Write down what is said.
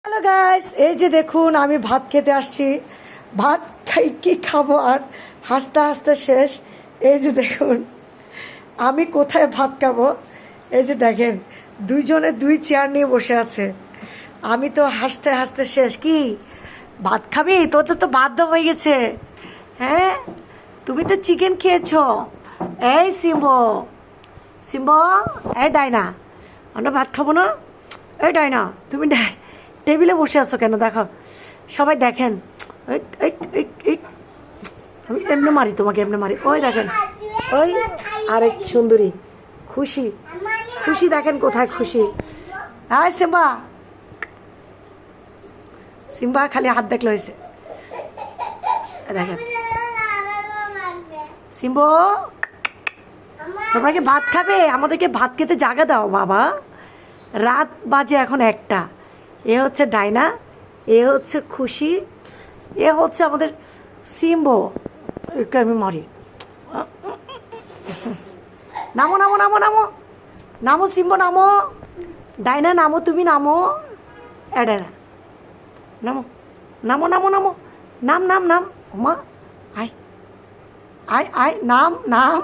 Hello guys, এই যে দেখুন আমি ভাত খেতে আসছি। ভাত খাই কি খাবো আর হাসতে হাসতে শেষ। এই যে দেখুন আমি কোথায় ভাত খাবো। এই যে দেখেন দুইজনে দুই চেয়ার নিয়ে বসে আছে। আমি তো হাসতে হাসতে শেষ। কি ভাত খাবি? তোর তো বাধ্য হয়ে গেছে। হ্যাঁ, তুমি তো চিকেন খেয়েছো। এই সিম্বো, সিম্বো, এই ডাইনা, আমরা ভাত খাবো না। এই ডাইনা, তুমি টেবিলে বসে আছো কেন? দেখো সবাই দেখেন। এই এই এই এই আমি এমনি মারি, তোমাকে এমনি মারি। ওই দেখেন, ওই আরেক সুন্দরী খুশি। খুশি দেখেন কোথায় খুশি। হ্যাঁ সিম্বা, সিম্বা খালি হাত দেখলে হয়েছে। দেখেন সিম্বো, তোমরা কি ভাত খাবে? আমাদেরকে ভাত খেতে জায়গা দাও বাবা। রাত বাজে এখন 1টা। এ হচ্ছে ডাইনা, এ হচ্ছে খুশি, এ হচ্ছে আমাদের সিম্বো। একটু আমি মারি। নামো নামো নামো নামো নামো সিম্বো, নামো। ডাইনা নামো, তুমি নামো। ডাইনা নামো, নামো নামো নামো, নাম নাম নাম। মা আয় আয় আয়, নাম নাম।